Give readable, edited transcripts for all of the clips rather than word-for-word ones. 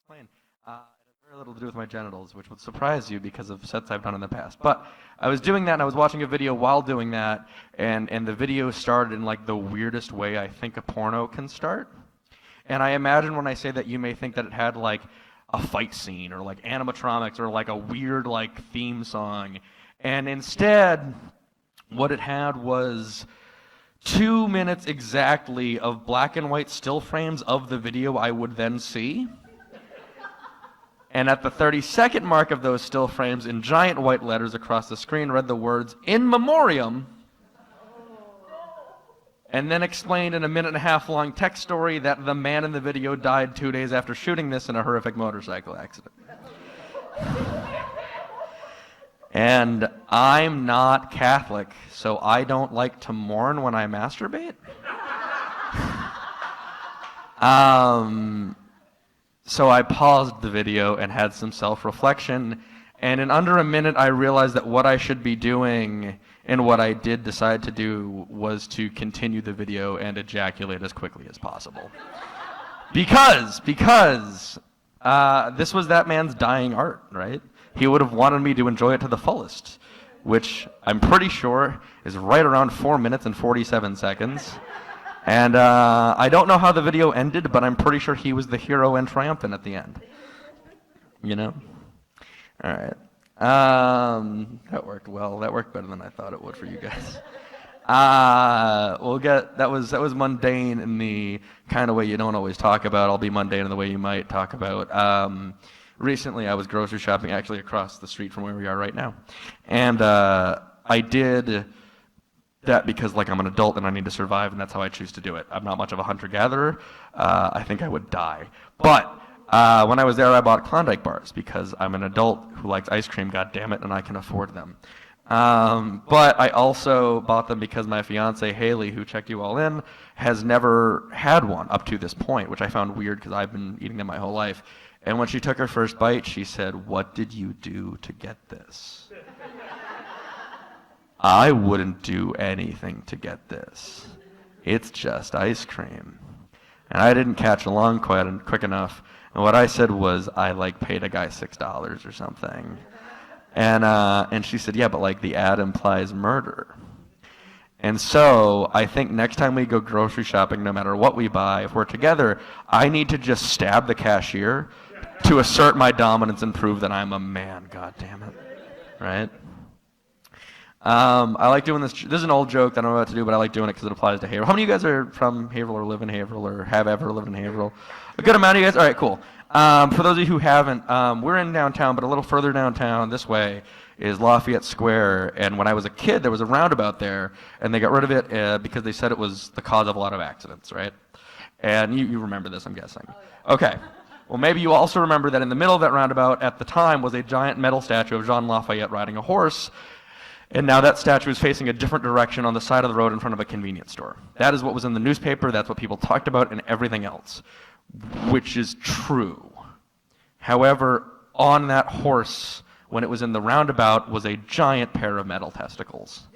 Plane. It has very little to do with my genitals, which would surprise you because of sets I've done in the past. But I was doing that, and I was watching a video while doing that, and the video started in like the weirdest way I think a porno can start. And I imagine when I say that, you may think that it had like a fight scene or like animatronics or like a weird like theme song. And instead, what it had was 2 minutes exactly of black and white still frames of the video I would then see. And at the 30-second mark of those still frames, in giant white letters across the screen, read the words, "In Memoriam," and then explained in a 1.5-minute long text story that the man in the video died 2 days after shooting this in a horrific motorcycle accident. And I'm not Catholic, so I don't like to mourn when I masturbate. So I paused the video and had some self-reflection, and in under a minute I realized that what I should be doing, and what I did decide to do, was to continue the video and ejaculate as quickly as possible. Because this was that man's dying art, right? He would have wanted me to enjoy it to the fullest, which I'm pretty sure is right around 4 minutes and 47 seconds. And I don't know how the video ended, but I'm pretty sure he was the hero and triumphant at the end. You know? All right. That worked well. That worked better than I thought it would for you guys. That was mundane in the kind of way you don't always talk about. I'll be mundane in the way you might talk about. Recently, I was grocery shopping actually across the street from where we are right now, and I did that because like I'm an adult and I need to survive, and that's how I choose to do it. I'm not much of a hunter-gatherer. I think I would die. But when I was there, I bought Klondike bars because I'm an adult who likes ice cream, goddammit, and I can afford them. But I also bought them because my fiance, Haley, who checked you all in, has never had one up to this point, which I found weird because I've been eating them my whole life. And when she took her first bite, she said, "What did you do to get this?" I wouldn't do anything to get this. It's just ice cream. And I didn't catch along quick enough. And what I said was, I like paid a guy $6 or something. And she said, "Yeah, but like the ad implies murder." And so I think next time we go grocery shopping, no matter what we buy, if we're together, I need to just stab the cashier to assert my dominance and prove that I'm a man, God damn it. Right? I like doing this. This is an old joke that I don't know what to do, but I like doing it because it applies to Haverhill. How many of you guys are from Haverhill or live in Haverhill or have ever lived in Haverhill? A good amount of you guys? All right, cool. For those of you who haven't, we're in downtown, but a little further downtown this way is Lafayette Square. And when I was a kid, there was a roundabout there, and they got rid of it because they said it was the cause of a lot of accidents, right? And you remember this, I'm guessing. Okay. Well, maybe you also remember that in the middle of that roundabout at the time was a giant metal statue of Jean Lafayette riding a horse. And now that statue is facing a different direction on the side of the road in front of a convenience store. That is what was in the newspaper, that's what people talked about, and everything else, which is true. However, on that horse, when it was in the roundabout, was a giant pair of metal testicles.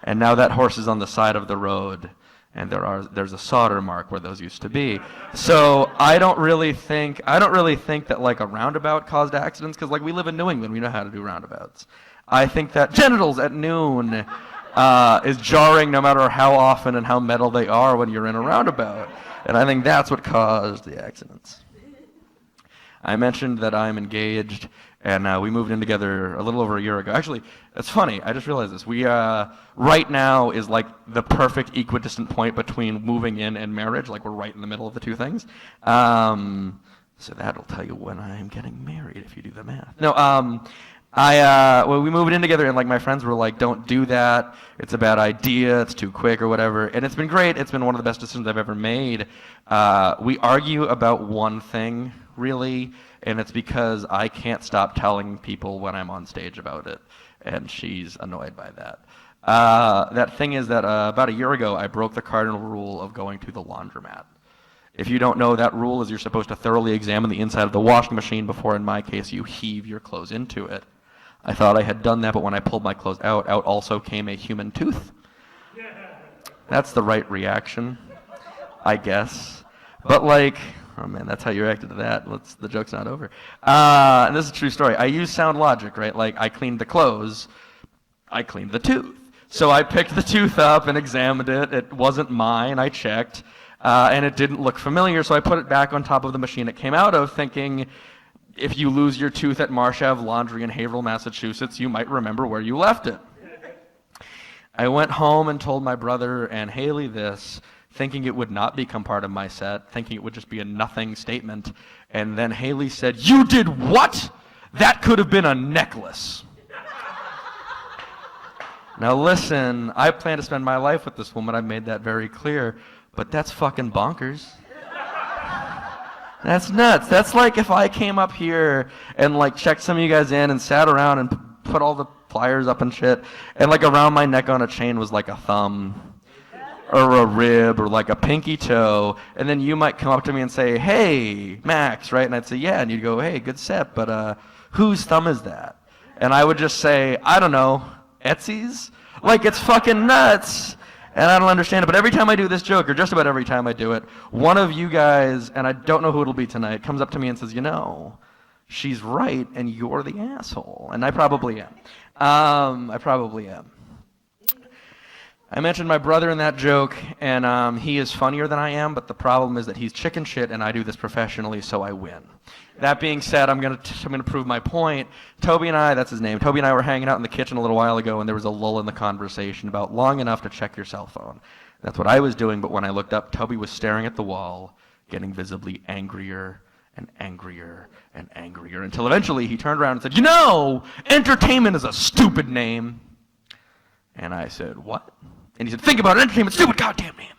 And now that horse is on the side of the road, and there's a solder mark where those used to be. So I don't really think that like a roundabout caused accidents, because like we live in New England, we know how to do roundabouts. I think that genitals at noon is jarring no matter how often and how metal they are when you're in a roundabout. And I think that's what caused the accidents. I mentioned that I'm engaged, and we moved in together a little over a year ago. Actually, it's funny, I just realized this. We, right now is like the perfect equidistant point between moving in and marriage, like we're right in the middle of the two things. So that'll tell you when I'm getting married if you do the math. No, well, we moved in together, and like my friends were like, "Don't do that. It's a bad idea. It's too quick or whatever." And it's been great. It's been one of the best decisions I've ever made. We argue about one thing, really, and it's because I can't stop telling people when I'm on stage about it, and she's annoyed by that. That thing is that about a year ago, I broke the cardinal rule of going to the laundromat. If you don't know, that rule is you're supposed to thoroughly examine the inside of the washing machine before, in my case, you heave your clothes into it. I thought I had done that, but when I pulled my clothes out also came a human tooth. That's the right reaction, I guess. But like, Oh man, that's how you reacted to that. The joke's not over. And this is a true story. I use sound logic, right? Like I cleaned the clothes, I cleaned the tooth. So I picked the tooth up and examined it. It wasn't mine. I checked, and it didn't look familiar. So I put it back on top of the machine it came out of, thinking, if you lose your tooth at Marsh Ave Laundry in Haverhill, Massachusetts, you might remember where you left it. I went home and told my brother and Haley this, thinking it would not become part of my set, thinking it would just be a nothing statement. And then Haley said, "You did what? That could have been a necklace." Now listen, I plan to spend my life with this woman. I've made that very clear. But that's fucking bonkers. That's nuts. That's like if I came up here and like checked some of you guys in and sat around and put all the pliers up and shit, and like around my neck on a chain was like a thumb or a rib or like a pinky toe, and then you might come up to me and say, "Hey, Max," right? And I'd say, "Yeah," and you'd go, "Hey, good set, but whose thumb is that?" And I would just say, "I don't know, Etsy's?" Like, it's fucking nuts. And I don't understand it, but every time I do this joke, or just about every time I do it, one of you guys, and I don't know who it'll be tonight, comes up to me and says, "You know, she's right, and you're the asshole." And I probably am. I mentioned my brother in that joke, and he is funnier than I am, but the problem is that he's chicken shit, and I do this professionally, so I win. That being said, I'm gonna prove my point. Toby and I, that's his name, Toby and I were hanging out in the kitchen a little while ago, and there was a lull in the conversation about long enough to check your cell phone. That's what I was doing, but when I looked up, Toby was staring at the wall, getting visibly angrier and angrier and angrier, until eventually he turned around and said, "You know, entertainment is a stupid name." And I said, "What?" And he said, "Think about it, entertainment, stupid goddamn name."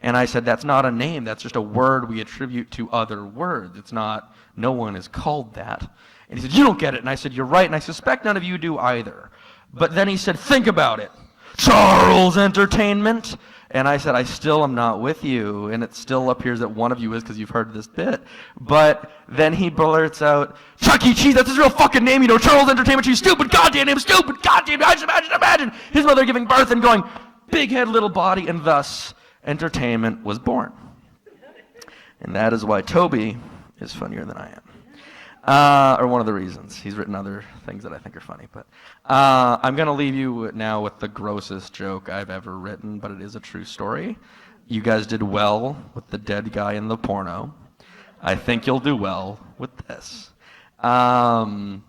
And I said, "That's not a name, that's just a word we attribute to other words. It's not, no one is called that." And he said, "You don't get it." And I said, "You're right, and I suspect none of you do either." But then he said, "Think about it. Charles Entertainment." And I said, "I still am not with you." And it still appears that one of you is, because you've heard this bit. But then he blurts out, "Chuck E. Cheese, that's his real fucking name, you know, Charles Entertainment, you stupid goddamn name, stupid goddamn, imagine his mother giving birth and going, big head, little body, and thus entertainment was born." And that is why Toby is funnier than I am. Or one of the reasons. He's written other things that I think are funny. But I'm going to leave you now with the grossest joke I've ever written, but it is a true story. You guys did well with the dead guy in the porno. I think you'll do well with this. I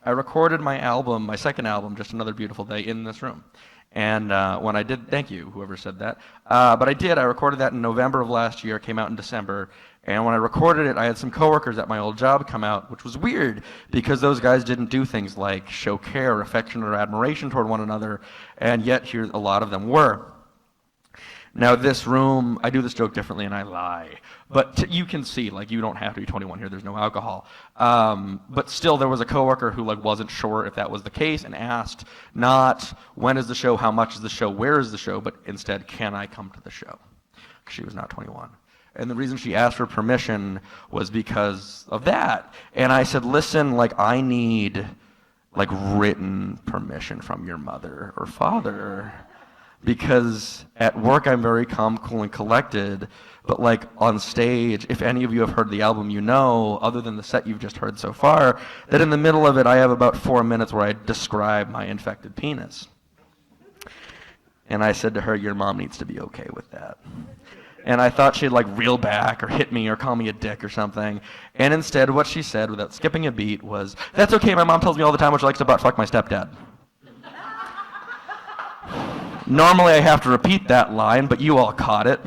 recorded my album, my second album, Just Another Beautiful Day, in this room. And when I did, thank you, whoever said that. But I recorded that in November of last year, came out in December. And when I recorded it, I had some coworkers at my old job come out, which was weird because those guys didn't do things like show care, affection, or admiration toward one another. And yet here a lot of them were. Now this room, I do this joke differently and I lie. But you can see, like, you don't have to be 21 here, there's no alcohol. But still there was a coworker who like wasn't sure if that was the case and asked not when is the show, how much is the show, where is the show, but instead, can I come to the show? Because she was not 21. And the reason she asked for permission was because of that. And I said, "Listen, like, I need like written permission from your mother or father. Because at work I'm very calm, cool, and collected, but like on stage, if any of you have heard the album, you know, other than the set you've just heard so far, that in the middle of it I have about 4 minutes where I describe my infected penis." And I said to her, "Your mom needs to be okay with that." And I thought she'd like reel back or hit me or call me a dick or something. And instead what she said, without skipping a beat, was, "That's okay, my mom tells me all the time how she likes to butt fuck my stepdad." Normally I have to repeat that line, but you all caught it.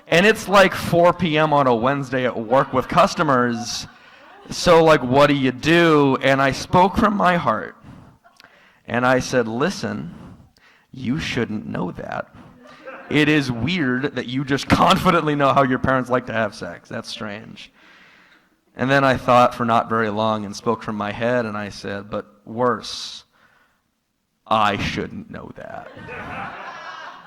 And it's like 4 p.m. on a Wednesday at work with customers. So like, what do you do? And I spoke from my heart. And I said, "Listen, you shouldn't know that. It is weird that you just confidently know how your parents like to have sex. That's strange." And then I thought for not very long and spoke from my head and I said, "But worse, I shouldn't know that.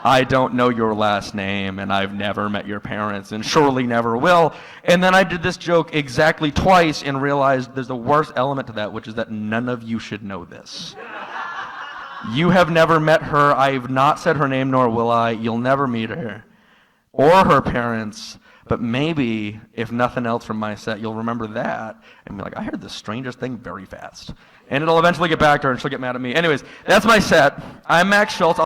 I don't know your last name and I've never met your parents and surely never will." And then I did this joke exactly twice and realized there's a worse element to that, which is that none of you should know this. You have never met her. I've not said her name, nor will I. You'll never meet her or her parents. But maybe, if nothing else from my set, you'll remember that and be like, I heard the strangest thing very fast. And it'll eventually get back to her and she'll get mad at me. Anyways, that's my set. I'm Max Shultz.